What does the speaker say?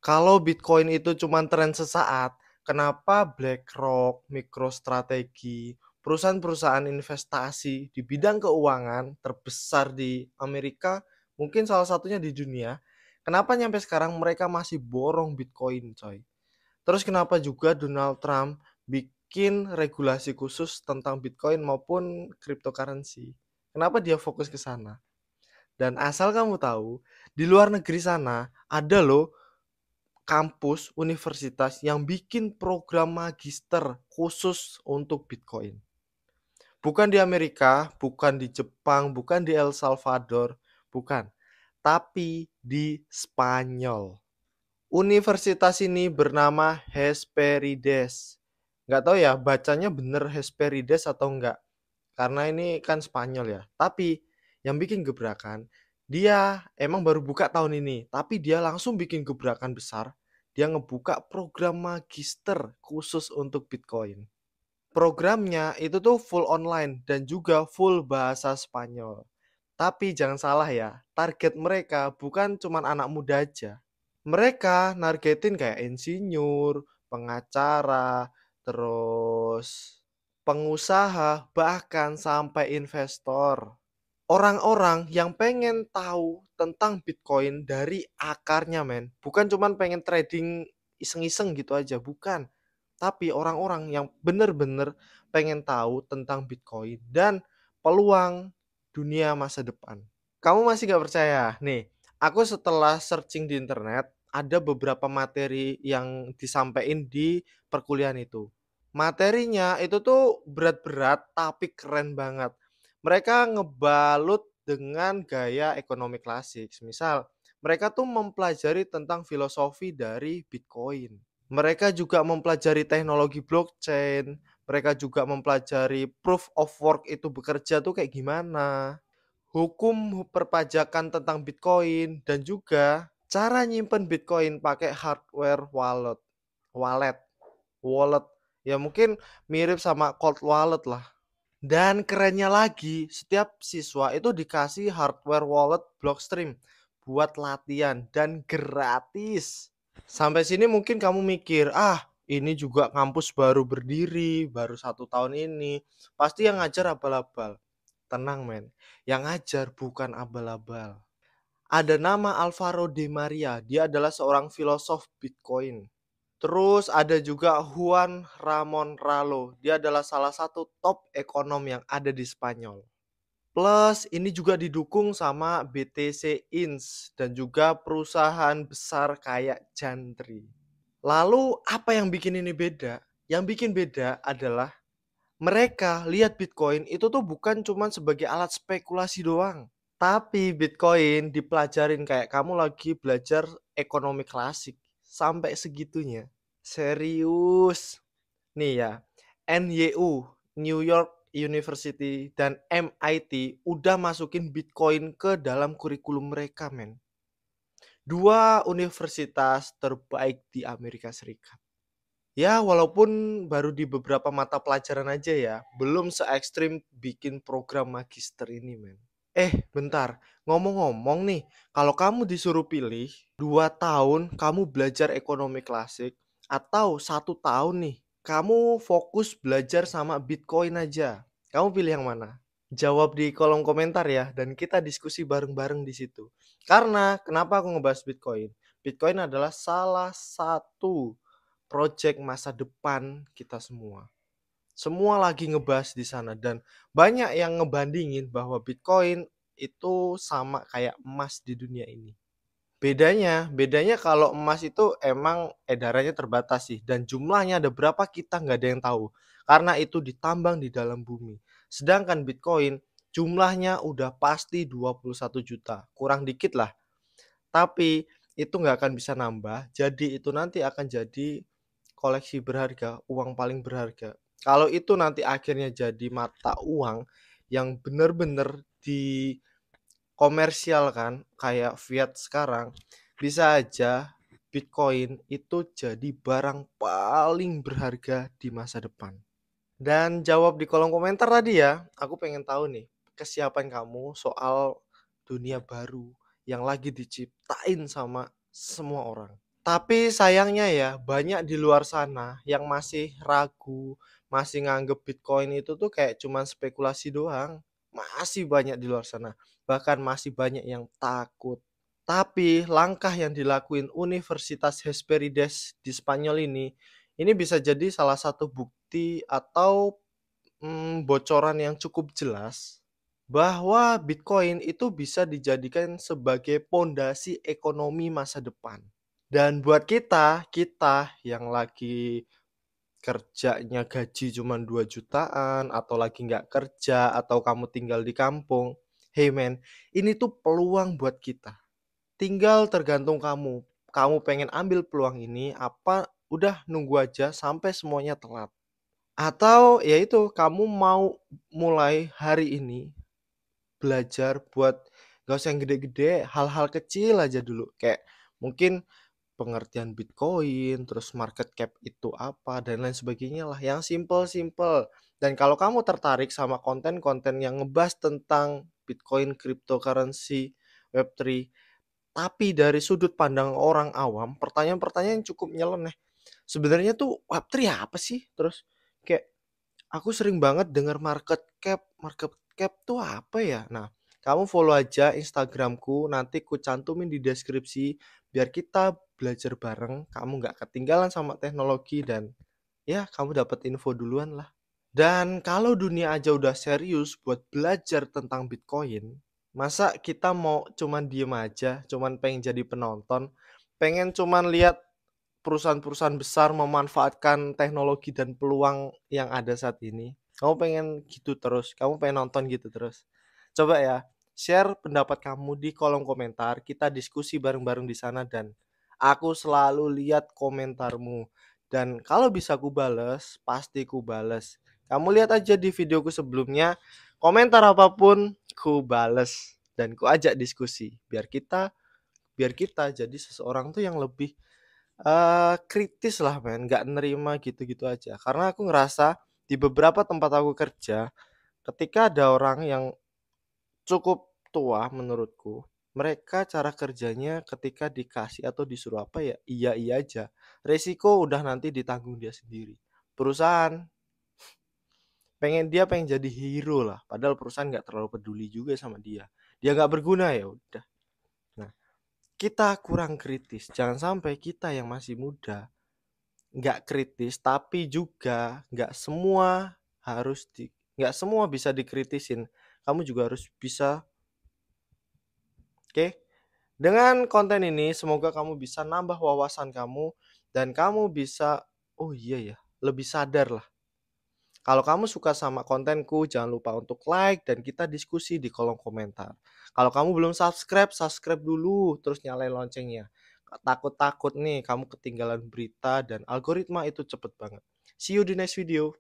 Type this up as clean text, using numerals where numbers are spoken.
Kalau Bitcoin itu cuma tren sesaat, kenapa BlackRock, MicroStrategy, perusahaan-perusahaan investasi di bidang keuangan terbesar di Amerika, mungkin salah satunya di dunia, kenapa nyampe sekarang mereka masih borong Bitcoin, coy? Terus kenapa juga Donald Trump bikin regulasi khusus tentang Bitcoin maupun cryptocurrency? Kenapa dia fokus ke sana? Dan asal kamu tahu, di luar negeri sana ada loh kampus, universitas yang bikin program magister khusus untuk Bitcoin. Bukan di Amerika, bukan di Jepang, bukan di El Salvador, bukan. Tapi di Spanyol. Universitas ini bernama Hesperides. Nggak tahu ya bacanya bener Hesperides atau enggak. Karena ini kan Spanyol ya. Tapi yang bikin gebrakan, dia emang baru buka tahun ini. Tapi dia langsung bikin gebrakan besar. Dia ngebuka program magister khusus untuk Bitcoin. Programnya itu tuh full online dan juga full bahasa Spanyol. Tapi jangan salah ya, target mereka bukan cuma anak muda aja. Mereka nargetin kayak insinyur, pengacara, terus pengusaha, bahkan sampai investor. Orang-orang yang pengen tahu tentang Bitcoin dari akarnya, men. Bukan cuman pengen trading iseng-iseng gitu aja, bukan. Tapi orang-orang yang bener-bener pengen tahu tentang Bitcoin dan peluang dunia masa depan. Kamu masih gak percaya? Nih, aku setelah searching di internet, ada beberapa materi yang disampaikan di perkuliahan itu. Materinya itu tuh berat-berat tapi keren banget. Mereka ngebalut dengan gaya ekonomi klasik. Misal, mereka tuh mempelajari tentang filosofi dari Bitcoin. Mereka juga mempelajari teknologi blockchain. Mereka juga mempelajari proof of work itu bekerja tuh kayak gimana, hukum perpajakan tentang Bitcoin, dan juga cara nyimpen Bitcoin pakai hardware wallet, wallet. Ya mungkin mirip sama cold wallet lah. Dan kerennya lagi, setiap siswa itu dikasih hardware wallet Blockstream buat latihan dan gratis. Sampai sini mungkin kamu mikir, ini juga kampus baru berdiri, baru 1 tahun ini. Pasti yang ngajar abal-abal. Tenang men, yang ngajar bukan abal-abal. Ada nama Alvaro de Maria, dia adalah seorang filosof Bitcoin. Terus ada juga Juan Ramon Ralo, dia adalah salah satu top ekonom yang ada di Spanyol. Plus ini juga didukung sama BTC Inc. dan juga perusahaan besar kayak Jantri. Lalu apa yang bikin ini beda? Yang bikin beda adalah mereka lihat Bitcoin itu tuh bukan cuma sebagai alat spekulasi doang. Tapi Bitcoin dipelajarin kayak kamu lagi belajar ekonomi klasik. Sampai segitunya. Serius. Nih ya, NYU, New York University, dan MIT udah masukin Bitcoin ke dalam kurikulum mereka, men. Dua universitas terbaik di Amerika Serikat. Ya, walaupun baru di beberapa mata pelajaran aja ya, belum se-ekstrim bikin program magister ini, men. Bentar. Ngomong-ngomong nih, kalau kamu disuruh pilih 2 tahun kamu belajar ekonomi klasik atau 1 tahun nih, kamu fokus belajar sama Bitcoin aja. Kamu pilih yang mana? Jawab di kolom komentar ya, dan kita diskusi bareng-bareng di situ. Karena kenapa aku ngebahas Bitcoin? Bitcoin adalah salah satu project masa depan kita semua. Semua lagi ngebahas di sana dan banyak yang ngebandingin bahwa Bitcoin itu sama kayak emas di dunia ini. Bedanya kalau emas itu emang edarannya terbatas sih dan jumlahnya ada berapa kita nggak ada yang tahu karena itu ditambang di dalam bumi. Sedangkan Bitcoin jumlahnya udah pasti 21 juta, kurang dikit lah. Tapi itu nggak akan bisa nambah, jadi itu nanti akan jadi koleksi berharga, uang paling berharga. Kalau itu nanti akhirnya jadi mata uang yang benar-benar dikomersialkan kayak fiat sekarang, bisa aja Bitcoin itu jadi barang paling berharga di masa depan. Dan jawab di kolom komentar tadi ya, aku pengen tahu nih kesiapan kamu soal dunia baru yang lagi diciptain sama semua orang. Tapi sayangnya ya, banyak di luar sana yang masih ragu, masih nganggep Bitcoin itu tuh kayak cuman spekulasi doang. Masih banyak di luar sana. Bahkan masih banyak yang takut. Tapi langkah yang dilakuin Universitas Hesperides di Spanyol ini bisa jadi salah satu bukti atau bocoran yang cukup jelas bahwa Bitcoin itu bisa dijadikan sebagai pondasi ekonomi masa depan. Dan buat kita yang lagi kerjanya gaji cuma 2 jutaan atau lagi nggak kerja atau kamu tinggal di kampung, hey man, ini tuh peluang buat kita. Tinggal tergantung kamu. Kamu pengen ambil peluang ini apa udah nunggu aja sampai semuanya telat. Atau ya itu kamu mau mulai hari ini belajar buat gak usah yang gede-gede, hal-hal kecil aja dulu. Kayak mungkin pengertian Bitcoin, terus market cap itu apa, dan lain sebagainya lah. Yang simple-simple. Dan kalau kamu tertarik sama konten-konten yang ngebahas tentang Bitcoin, cryptocurrency, Web3, tapi dari sudut pandang orang awam, pertanyaan-pertanyaan yang cukup nyeleneh. Sebenarnya tuh Web3 apa sih? Terus kayak aku sering banget dengar market cap. Market cap tuh apa ya? Nah, kamu follow aja Instagramku, nanti ku cantumin di deskripsi biar kita belajar bareng. Kamu nggak ketinggalan sama teknologi dan ya kamu dapat info duluan lah. Dan kalau dunia aja udah serius buat belajar tentang Bitcoin, masa kita mau cuman diem aja, cuman pengen jadi penonton, pengen cuman lihat perusahaan-perusahaan besar memanfaatkan teknologi dan peluang yang ada saat ini. Kamu pengen gitu terus, kamu pengen nonton gitu terus. Coba ya, share pendapat kamu di kolom komentar, kita diskusi bareng-bareng di sana dan aku selalu lihat komentarmu. Dan kalau bisa ku bales, pasti ku bales. Kamu lihat aja di videoku sebelumnya, komentar apapun ku bales dan ku ajak diskusi biar kita jadi seseorang tuh yang lebih kritis lah men, nggak nerima gitu-gitu aja. Karena aku ngerasa di beberapa tempat aku kerja, ketika ada orang yang cukup tua menurutku, mereka cara kerjanya ketika dikasih atau disuruh apa ya, iya-iya aja. Resiko udah nanti ditanggung dia sendiri. Perusahaan dia pengen jadi hero lah, padahal perusahaan nggak terlalu peduli juga sama dia. Dia nggak berguna ya udah. Nah, kita kurang kritis. Jangan sampai kita yang masih muda nggak kritis, tapi juga nggak semua bisa dikritisin. Kamu juga harus bisa. Oke. Dengan konten ini semoga kamu bisa nambah wawasan kamu dan kamu bisa, oh iya ya, lebih sadar lah. Kalau kamu suka sama kontenku, jangan lupa untuk like dan kita diskusi di kolom komentar. Kalau kamu belum subscribe, subscribe dulu, terus nyalain loncengnya. Takut-takut nih kamu ketinggalan berita dan algoritma itu cepet banget. See you di next video.